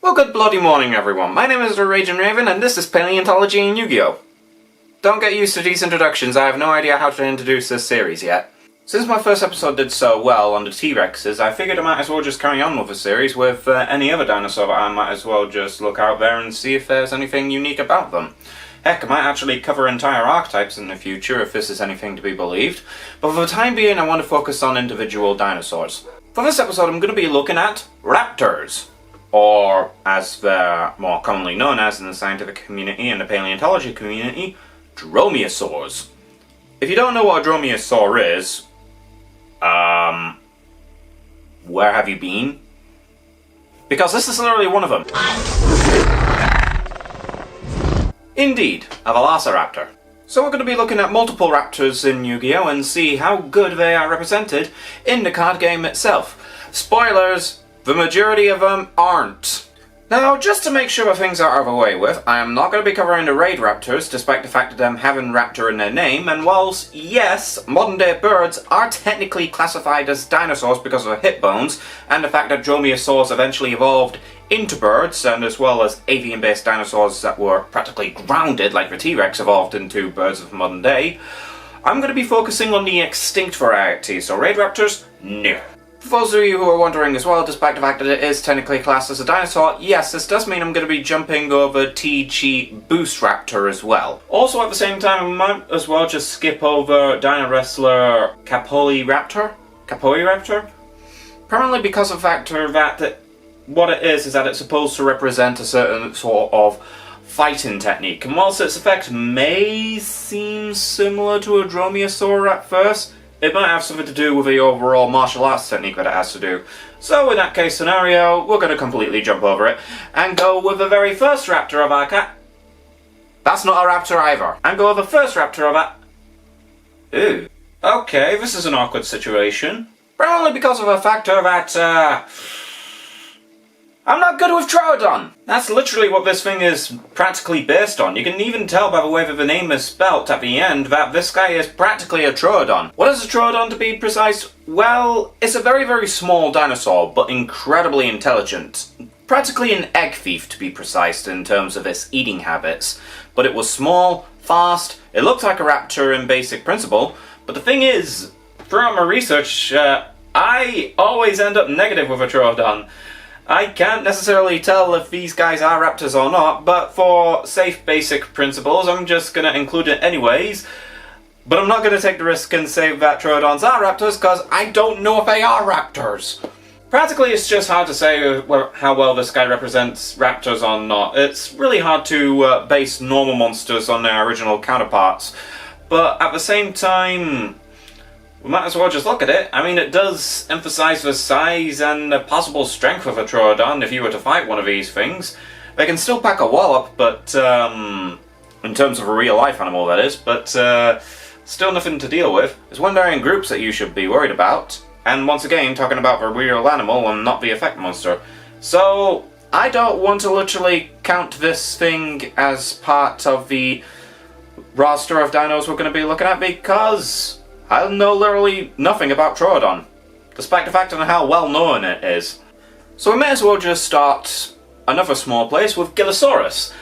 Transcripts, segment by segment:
Well, good bloody morning, everyone. My name is the Raging Raven, and this is Paleontology and Yu-Gi-Oh! Don't get used to these introductions, I have no idea how to introduce this series yet. Since my first episode did so well on the T-Rexes, I figured I might as well just carry on with the series with any other dinosaur, but I might as well just look out there and see if there's anything unique about them. Heck, I might actually cover entire archetypes in the future if this is anything to be believed, but for the time being I want to focus on individual dinosaurs. For this episode I'm going to be looking at Raptors, or as they're more commonly known as in the scientific community and the paleontology community, dromaeosaurs. If you don't know what a dromaeosaur is, where have you been? Because this is literally one of them. Indeed, a VELOCiraptor. So we're going to be looking at multiple raptors in Yu-Gi-Oh! And see how good they are represented in the card game itself. Spoilers, the majority of them aren't. Now, just to make sure things are out of the way with, I am not going to be covering the raid raptors, despite the fact of them having raptor in their name, and whilst, yes, modern day birds are technically classified as dinosaurs because of their hip bones, and the fact that dromaeosaurs eventually evolved into birds, and as well as avian-based dinosaurs that were practically grounded, like the T-Rex evolved into birds of modern day, I'm going to be focusing on the extinct variety, so raid raptors, no. For those of you who are wondering as well, despite the fact that it is technically classed as a dinosaur, yes, this does mean I'm going to be jumping over TG Boost Raptor as well. Also at the same time, I might as well just skip over DINOWRESTLER CAPOEIRAPTOR? Primarily because of the fact that what it is that it's supposed to represent a certain sort of fighting technique. And whilst its effect may seem similar to a dromaeosaur at first, it might have something to do with the overall martial arts technique that it has to do. So in that case scenario, we're going to completely jump over it and go with the very first raptor of our cat. That's not a raptor either. And go with the first raptor of our... Ooh. Okay, this is an awkward situation. Probably because of the factor that, I'm not good with TRAKODON! That's literally what this thing is practically based on. You can even tell by the way that the name is spelt at the end that this guy is practically a TRAKODON. What is a TRAKODON to be precise? Well, it's a very, very small dinosaur, but incredibly intelligent. Practically an egg thief to be precise in terms of its eating habits. But it was small, fast, it looked like a raptor in basic principle, but the thing is, throughout my research, I always end up negative with a TRAKODON. I can't necessarily tell if these guys are raptors or not, but for safe basic principles, I'm just going to include it anyways. But I'm not going to take the risk and say that TRAKODONs are raptors, because I don't know if they are raptors. Practically, it's just hard to say how well this guy represents raptors or not. It's really hard to base normal monsters on their original counterparts. But at the same time, we might as well just look at it. I mean, it does emphasize the size and the possible strength of a TRAKODON if you were to fight one of these things. They can still pack a wallop, but, in terms of a real-life animal, that is, but, still nothing to deal with. There's when they're in groups that you should be worried about. And once again, talking about the real animal and not the effect monster. So, I don't want to literally count this thing as part of the roster of dinos we're going to be looking at, because I know literally nothing about TRAKODON, despite the fact of how well known it is. So we may as well just start another small place with Gilasaurus.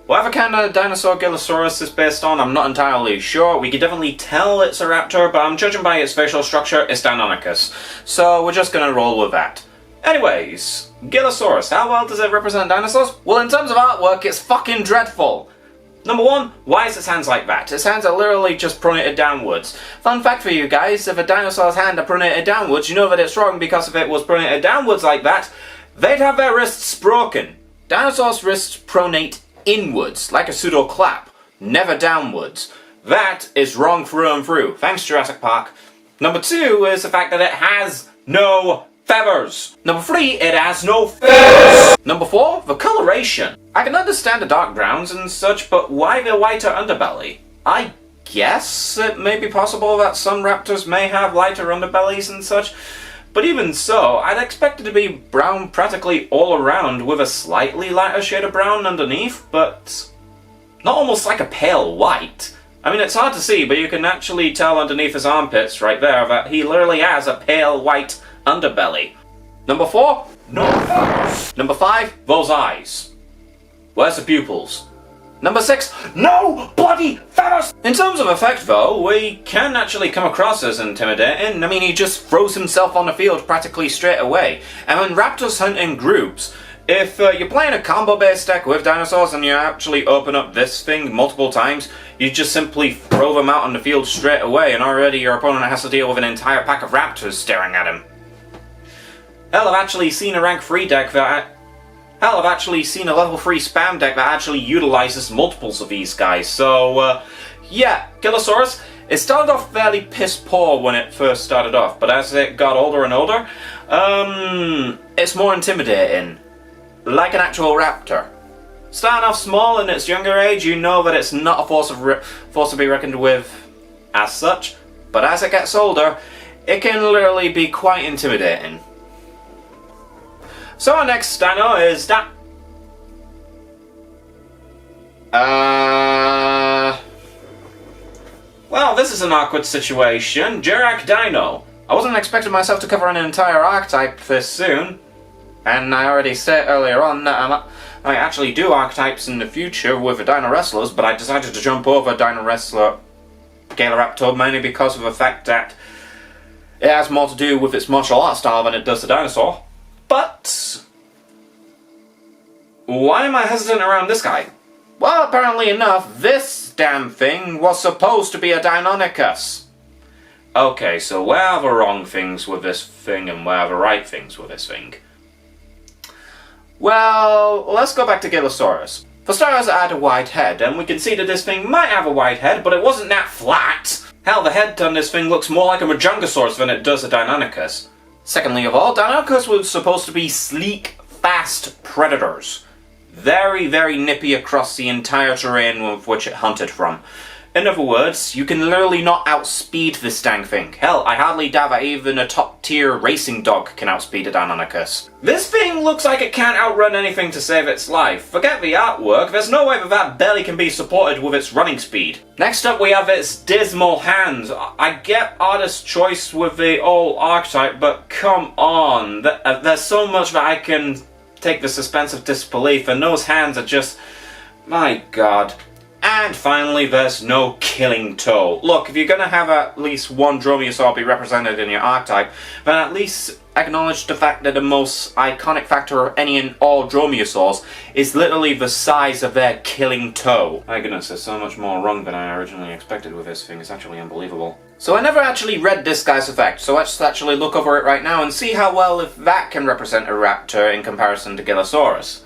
Whatever kind of dinosaur Gilasaurus is based on, I'm not entirely sure. We can definitely tell it's a raptor, but I'm judging by its facial structure, it's Deinonychus. So we're just gonna roll with that. Anyways, Gilasaurus, how well does it represent dinosaurs? Well, in terms of artwork, it's fucking dreadful. Number one, why is its hands like that? Its hands are literally just pronated downwards. Fun fact for you guys, if a dinosaur's hand are pronated downwards, you know that it's wrong, because if it was pronated downwards like that, they'd have their wrists broken. Dinosaurs' wrists pronate inwards, like a pseudo clap, never downwards. That is wrong through and through. Thanks, Jurassic Park. Number two is the fact that it has no feathers. Number three, it has no feathers. Number four, the coloration. I can understand the dark browns and such, but why the whiter underbelly? I guess it may be possible that some raptors may have lighter underbellies and such, but even so, I'd expect it to be brown practically all around with a slightly lighter shade of brown underneath, but not almost like a pale white. I mean, it's hard to see, but you can actually tell underneath his armpits right there that he literally has a pale white underbelly. Number 4, No. Number 5, those eyes. Where's the pupils? Number 6, no bloody feathers! In terms of effect though, we can actually come across as intimidating. I mean, he just throws himself on the field practically straight away. And when raptors hunt in groups, if you're playing a combo-based deck with dinosaurs and you actually open up this thing multiple times, you just simply throw them out on the field straight away and already your opponent has to deal with an entire pack of raptors staring at him. Hell, I've actually seen a rank 3 deck that... Hell, I've actually seen a level 3 spam deck that actually utilizes multiples of these guys. So, yeah, Gilasaurus, it started off fairly piss poor when it first started off, but as it got older and older, it's more intimidating. Like an actual raptor. Starting off small in its younger age, you know that it's not a force to be reckoned with as such, but as it gets older, it can literally be quite intimidating. So our next dino is that... Well, this is an awkward situation. JURRAC Dino. I wasn't expecting myself to cover an entire archetype this soon. And I already said earlier on that I might actually do archetypes in the future with the DINOWRESTLERs, but I decided to jump over DINOWRESTLER Gilasaurus mainly because of the fact that it has more to do with its martial art style than it does the dinosaur. But why am I hesitant around this guy? Well, apparently enough, this damn thing was supposed to be a Deinonychus. Okay, so where are the wrong things with this thing and where are the right things with this thing? Well, let's go back to Gilasaurus. For starters, it had a wide head, and we can see that this thing might have a wide head, but it wasn't that flat. Hell, the head on this thing looks more like a Majungasaurus than it does a Deinonychus. Secondly of all, Deinonychus was supposed to be sleek, fast predators. Very, very nippy across the entire terrain with which it hunted from. In other words, you can literally not outspeed this dang thing. Hell, I hardly doubt that even a top-tier racing dog can outspeed a Deinonychus. This thing looks like it can't outrun anything to save its life. Forget the artwork, there's no way that that belly can be supported with its running speed. Next up we have its dismal hands. I get artist's choice with the old archetype, but come on. There's so much that I can take the suspense of disbelief, and those hands are just... my god. And finally, there's no killing toe. Look, if you're going to have at least one dromaeosaur be represented in your archetype, then at least acknowledge the fact that the most iconic factor of any and all dromaeosaurs is literally the size of their killing toe. My goodness, there's so much more wrong than I originally expected with this thing. It's actually unbelievable. So I never actually read this guy's effect, so let's actually look over it right now and see how well if that can represent a raptor in comparison to Gilasaurus.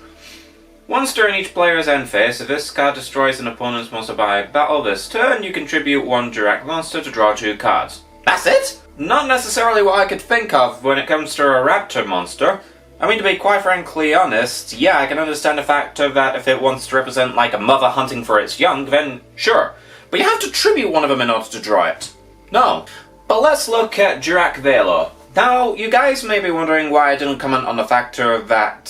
Once during each player's end phase, if this card destroys an opponent's monster by battle this turn, you contribute one JURRAC monster to draw 2 cards. That's it? Not necessarily what I could think of when it comes to a raptor monster. I mean, to be quite frankly honest, yeah, I can understand the factor that if it wants to represent like a mother hunting for its young, then sure. But you have to tribute one of them in order to draw it. No. But let's look at JURRAC VELO. Now, you guys may be wondering why I didn't comment on the factor that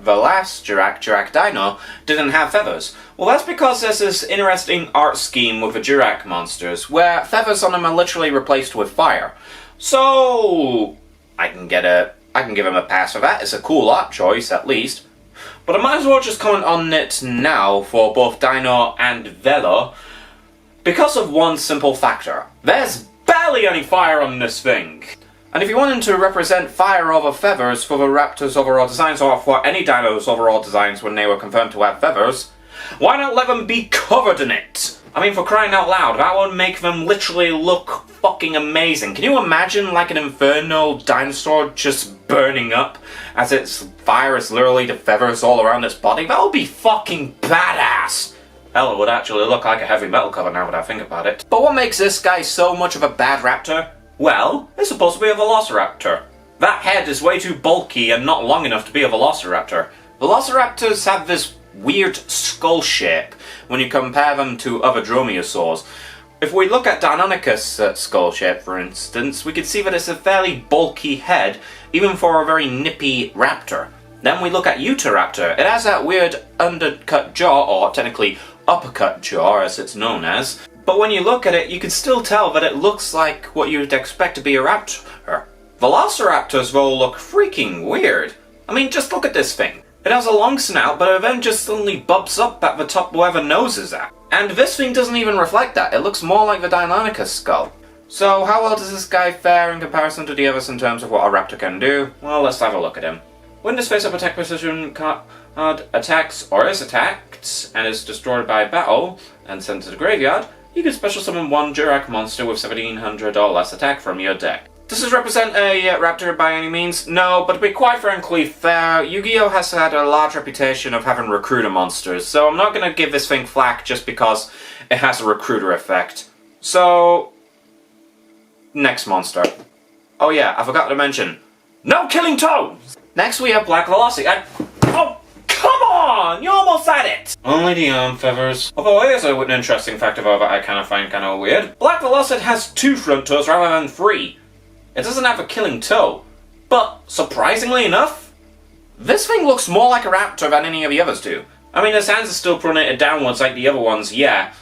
the last JURRAC Dino, didn't have feathers. Well, that's because there's this interesting art scheme with the JURRAC monsters, where feathers on them are literally replaced with fire. So, I can give him a pass for that. It's a cool art choice, at least. But I might as well just comment on it now for both Dino and VELO, because of one simple factor. There's barely any fire on this thing. And if you wanted to represent fire over feathers for the Raptors' overall designs, or for any Dino's overall designs when they were confirmed to have feathers, why not let them be covered in it? I mean, for crying out loud, that would make them literally look fucking amazing. Can you imagine like an infernal dinosaur just burning up as its fire is literally the feathers all around its body? That would be fucking badass! Hell, it would actually look like a heavy metal cover now that I think about it. But what makes this guy so much of a bad raptor? Well, it's supposed to be a VELOCIRAPTOR. That head is way too bulky and not long enough to be a VELOCIRAPTOR. VELOCIRAPTORs have this weird skull shape when you compare them to other dromaeosaurs. If we look at Deinonychus' skull shape, for instance, we can see that it's a fairly bulky head, even for a very nippy raptor. Then we look at UthahRaptor. It has that weird undercut jaw, or technically uppercut jaw as it's known as. But when you look at it, you can still tell that it looks like what you'd expect to be a raptor. VELOCIRAPTORs though look freaking weird. I mean, just look at this thing. It has a long snout, but it then just suddenly bumps up at the top where the nose is at. And this thing doesn't even reflect that. It looks more like the Deinonychus skull. So how well does this guy fare in comparison to the others in terms of what a raptor can do? Well, let's have a look at him. When this face-up attack precision card attacks or is attacked and is destroyed by battle and sent to the graveyard, you can special summon one JURRAC monster with 1700 or less attack from your deck. Does this represent a raptor by any means? No, but to be quite frankly fair, Yugioh has had a large reputation of having recruiter monsters, so I'm not going to give this thing flack just because it has a recruiter effect. So, next monster. Oh yeah, I forgot to mention, no killing toes! Next we have Black VELOCI, and oh, come on! You almost had it! Only the arm feathers. Although here's an interesting fact about that I kind of find kind of weird. Black VELOCI has 2 front toes rather than 3. It doesn't have a killing toe, but surprisingly enough, this thing looks more like a raptor than any of the others do. I mean, his hands are still pronated downwards like the other ones, yeah,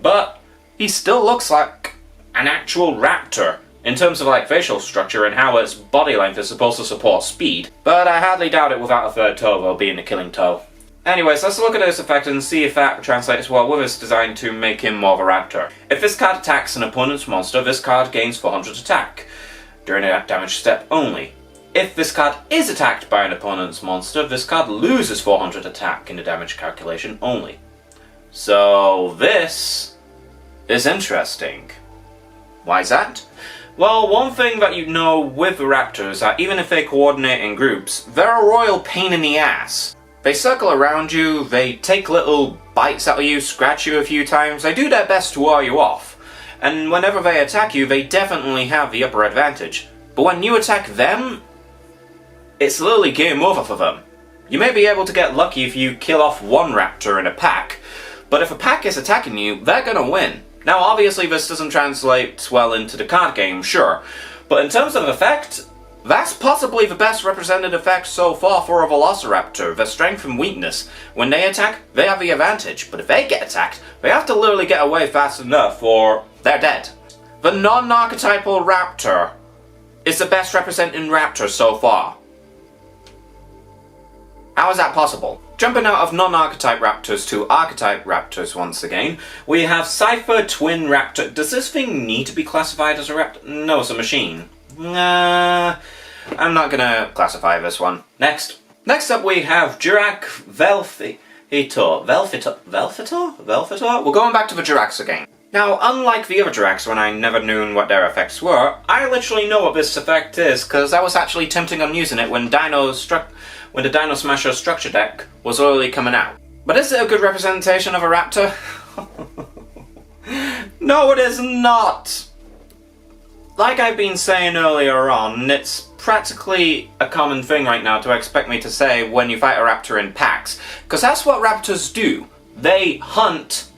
but he still looks like an actual raptor in terms of like facial structure and how its body length is supposed to support speed. But I hardly doubt it without a 3rd toe though being a killing toe. Anyways, let's look at this effect and see if that translates well with its design to make him more of a raptor. If this card attacks an opponent's monster, this card gains 400 attack during a damage step only. If this card is attacked by an opponent's monster, this card loses 400 attack in the damage calculation only. So this is interesting. Why is that? Well, one thing that you know with the raptors is that even if they coordinate in groups, they're a royal pain in the ass. They circle around you, they take little bites out of you, scratch you a few times, they do their best to wall you off. And whenever they attack you, they definitely have the upper advantage. But when you attack them, it's literally game over for them. You may be able to get lucky if you kill off one raptor in a pack, but if a pack is attacking you, they're gonna win. Now obviously this doesn't translate well into the card game, sure, but in terms of effect, that's possibly the best represented effect so far for a VELOCIRAPTOR, their strength and weakness. When they attack, they have the advantage, but if they get attacked, they have to literally get away fast enough or they're dead. The non-archetypal raptor is the best representing raptor so far. How is that possible? Jumping out of non-archetype raptors to archetype raptors once again, we have CIPHER Twin Raptor. Does this thing need to be classified as a raptor? No, it's a machine. Nah, I'm not gonna classify this one. Next up we have JURRAC Velfitor? We're going back to the JURRACs again. Now, unlike the other JURRACs when I never knew what their effects were, I literally know what this effect is, because I was actually tempting on using it when the Dino Smasher structure deck was already coming out. But is it a good representation of a raptor? No, it is not! Like I've been saying earlier on, it's practically a common thing right now to expect me to say when you fight a raptor in packs, because that's what raptors do. They hunt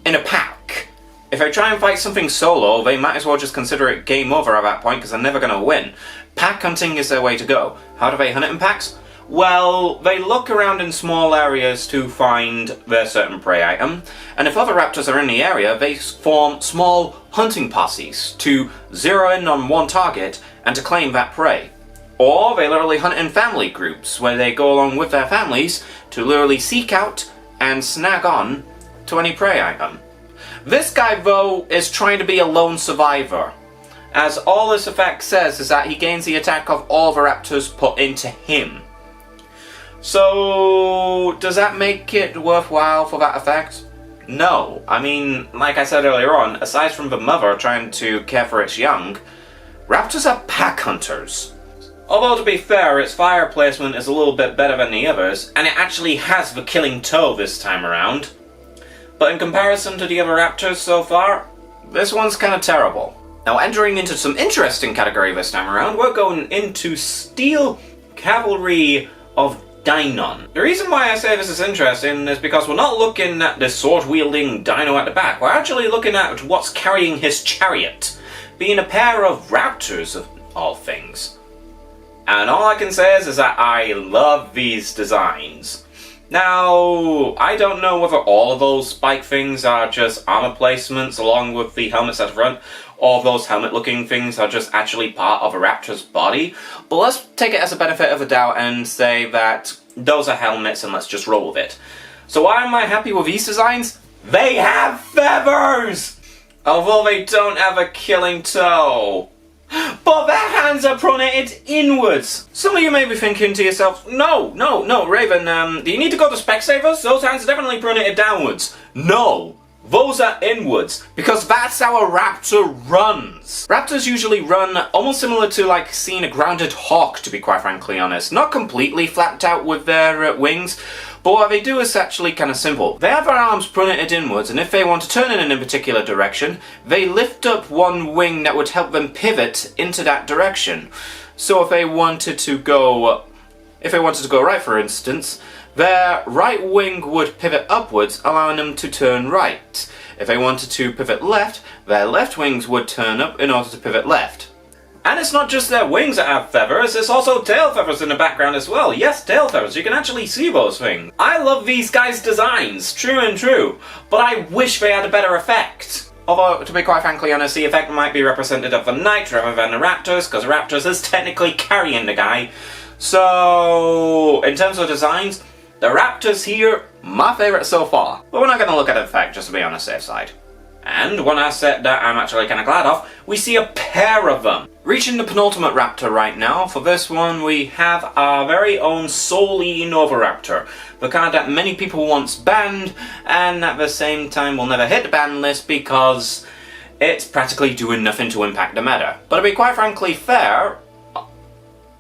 in a pack. If I try and fight something solo, they might as well just consider it game over at that point because they're never going to win. Pack hunting is their way to go. How do they hunt it in packs? Well, they look around in small areas to find their certain prey item, and if other raptors are in the area, they form small hunting posses to zero in on one target and to claim that prey. Or they literally hunt in family groups, where they go along with their families to literally seek out and snag on to any prey item. This guy, though, is trying to be a lone survivor, as all this effect says is that he gains the attack of all the raptors put into him. So, does that make it worthwhile for that effect? No. I mean, like I said earlier on, aside from the mother trying to care for its young, raptors are pack hunters. Although to be fair, its fire placement is a little bit better than the others, and it actually has the killing toe this time around. But in comparison to the other raptors so far, this one's kind of terrible. Now entering into some interesting category this time around, we're going into Steel Cavalry of DINONE. The reason why I say this is interesting is because we're not looking at this sword-wielding dino at the back, we're actually looking at what's carrying his chariot, being a pair of raptors of all things. And all I can say is that I love these designs. Now, I don't know whether all of those spike things are just armor placements along with the helmets at the front, or those helmet-looking things are just actually part of a raptor's body, but let's take it as a benefit of the doubt and say that those are helmets and let's just roll with it. So why am I happy with these designs? They have feathers! Although they don't have a killing toe. But their hands are pronated inwards. Some of you may be thinking to yourself, no, Raven, do you need to go to Specsavers? Those hands are definitely pronated downwards. No, those are inwards, because that's how a raptor runs. Raptors usually run almost similar to like seeing a grounded hawk, to be quite frankly honest. Not completely flapped out with their wings, but what they do is actually kind of simple. They have their arms pronated inwards, and if they want to turn in a particular direction, they lift up one wing that would help them pivot into that direction. So if they wanted to go right, for instance, their right wing would pivot upwards, allowing them to turn right. If they wanted to pivot left, their left wings would turn up in order to pivot left. And it's not just their wings that have feathers, it's also tail feathers in the background as well. Yes, tail feathers, you can actually see those things. I love these guys' designs, true and true, but I wish they had a better effect. Although, to be quite frankly honest, the effect might be representative of the knight rather than the raptors, because the raptors is technically carrying the guy. So, in terms of designs, the raptors here, my favourite so far. But we're not going to look at the effect, just to be on the safe side. And one asset that I'm actually kind of glad of, we see a pair of them. Reaching the penultimate raptor right now. For this one, we have our very own Souleating OVIRAPTOR. The kind that many people once banned, and at the same time will never hit the ban list because it's practically doing nothing to impact the meta. But to be quite frankly fair,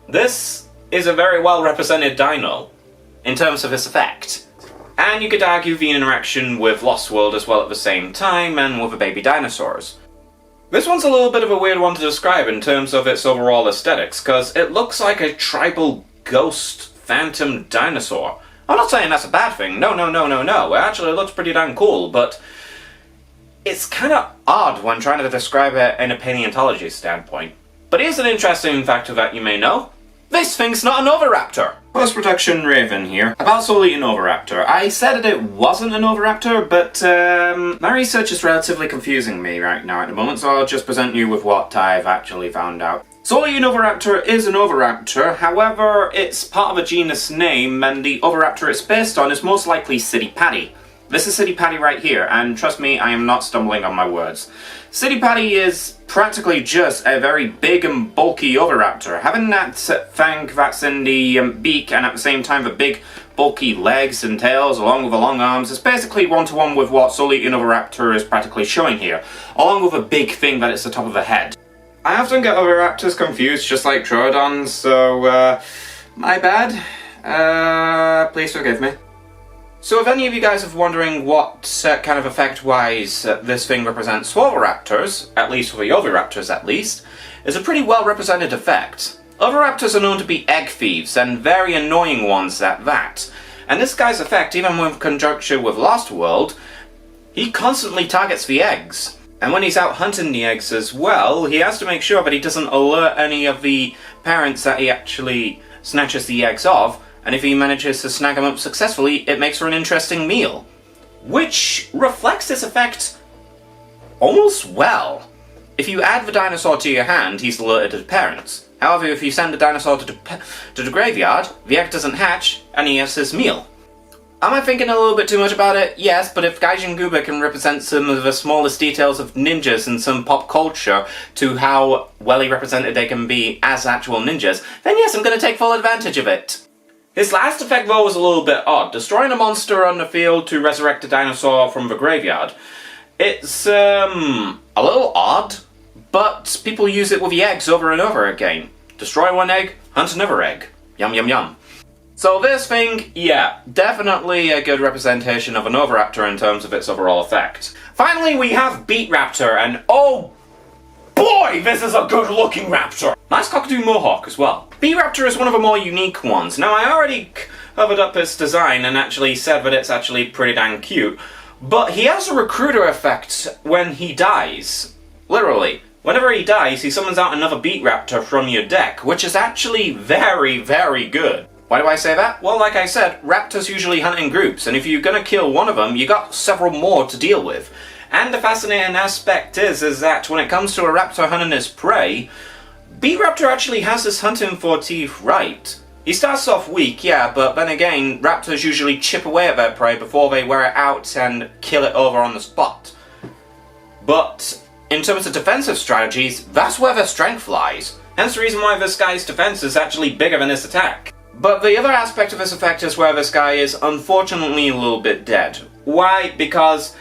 this is a very well represented dino in terms of its effect. And you could argue the interaction with Lost World as well at the same time, and with the baby dinosaurs. This one's a little bit of a weird one to describe in terms of its overall aesthetics, because it looks like a tribal ghost phantom dinosaur. I'm not saying that's a bad thing, no. It actually looks pretty damn cool, but it's kind of odd when trying to describe it in a paleontology standpoint. But here's an interesting factor that you may know. This thing's not an OVIRAPTOR! Post-production Raven here. About Souleating OVIRAPTOR. I said that it wasn't an OVIRAPTOR, but my research is relatively confusing me right now at the moment, so I'll just present you with what I've actually found out. Souleating OVIRAPTOR is an OVIRAPTOR, however, it's part of a genus name, and the OVIRAPTOR it's based on is most likely City Paddy. This is City Paddy right here, and trust me, I am not stumbling on my words. City Paddy is practically just a very big and bulky OVIRAPTOR. Having that fang that's in the beak and at the same time the big bulky legs and tails along with the long arms is basically one-to-one with what Souleating OVIRAPTOR is practically showing here, along with a big thing that is the top of the head. I often get OVIRAPTORs confused just like TRAKODON, so my bad. Please forgive me. So if any of you guys are wondering what kind of effect-wise this thing represents for OVIRAPTORs, at least for the OVIRAPTORs at least, is a pretty well-represented effect. OVIRAPTORs are known to be egg thieves, and very annoying ones at that. And this guy's effect, even in conjunction with Lost World, he constantly targets the eggs. And when he's out hunting the eggs as well, he has to make sure that he doesn't alert any of the parents that he actually snatches the eggs of, and if he manages to snag them up successfully, it makes for an interesting meal. Which reflects this effect almost well. If you add the dinosaur to your hand, he's alerted to the parents. However, if you send the dinosaur to the graveyard, the egg doesn't hatch, and he has his meal. Am I thinking a little bit too much about it? Yes, but if Gaijin Guba can represent some of the smallest details of ninjas and some pop culture to how well represented they can be as actual ninjas, then yes, I'm going to take full advantage of it. His last effect though was a little bit odd, destroying a monster on the field to resurrect a dinosaur from the graveyard. It's a little odd, but people use it with the eggs over and over again. Destroy one egg, hunt another egg. Yum yum yum. So this thing, yeah, definitely a good representation of an OVIRAPTOR in terms of its overall effect. Finally we have BEATRAPTOR, and oh boy, this is a good looking raptor! Nice cockatoo mohawk as well. BEATRAPTOR is one of the more unique ones. Now I already covered up its design and actually said that it's actually pretty dang cute, but he has a recruiter effect when he dies. Literally. Whenever he dies, he summons out another BEATRAPTOR from your deck, which is actually very, very good. Why do I say that? Well, like I said, raptors usually hunt in groups, and if you're gonna kill one of them, you got several more to deal with. And the fascinating aspect is that when it comes to a raptor hunting his prey, BEATRAPTOR actually has his hunting forte right. He starts off weak, yeah, but then again, raptors usually chip away at their prey before they wear it out and kill it over on the spot. But in terms of defensive strategies, that's where their strength lies. Hence the reason why this guy's defense is actually bigger than his attack. But the other aspect of this effect is where this guy is unfortunately a little bit dead. Why? Because,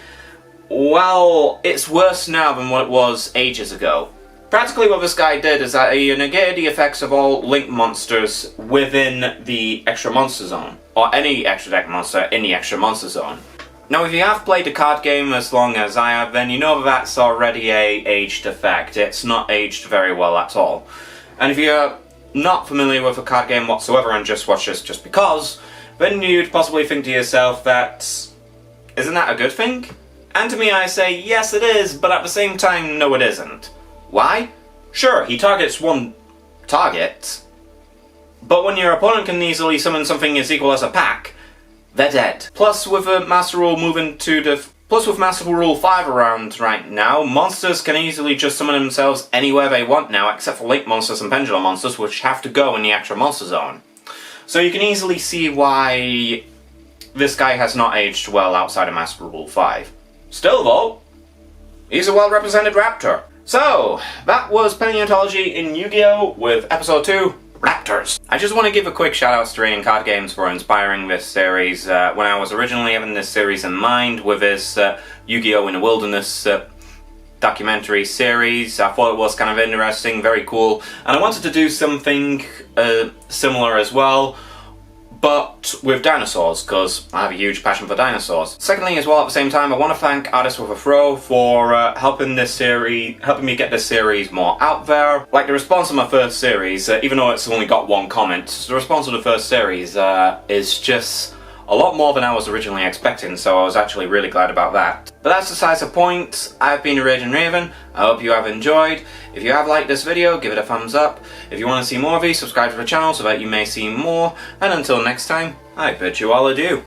well, it's worse now than what it was ages ago. Practically what this guy did is that he negated the effects of all link monsters within the extra monster zone, or any extra deck monster in the extra monster zone. Now if you have played the card game as long as I have, then you know that that's already a aged effect. It's not aged very well at all. And if you're not familiar with the card game whatsoever and just watch this just because, then you'd possibly think to yourself that, isn't that a good thing? And to me I say, yes it is, but at the same time, no it isn't. Why? Sure, he targets one target, but when your opponent can easily summon something as equal as a pack, they're dead. Plus with Master Rule 5 around right now, monsters can easily just summon themselves anywhere they want now, except for link monsters and pendulum monsters, which have to go in the extra monster zone. So you can easily see why this guy has not aged well outside of Master Rule 5. Still though, he's a well-represented raptor. So, that was Paleontology in Yu-Gi-Oh! With Episode 2, Raptors. I just want to give a quick shout out to Trading Card Games for inspiring this series. When I was originally having this series in mind with this Yu-Gi-Oh! In the Wilderness documentary series, I thought it was kind of interesting, very cool, and I wanted to do something similar as well, but with dinosaurs, because I have a huge passion for dinosaurs. Secondly, as well, at the same time, I want to thank Artists with a Throw for helping me get this series more out there. Like the response to my first series, even though it's only got one comment, the response to the first series is just a lot more than I was originally expecting, so I was actually really glad about that. But that's besides the point. I've been Raging Raven. I hope you have enjoyed. If you have liked this video, give it a thumbs up. If you want to see more of these, subscribe to the channel so that you may see more. And until next time, I bid you all adieu.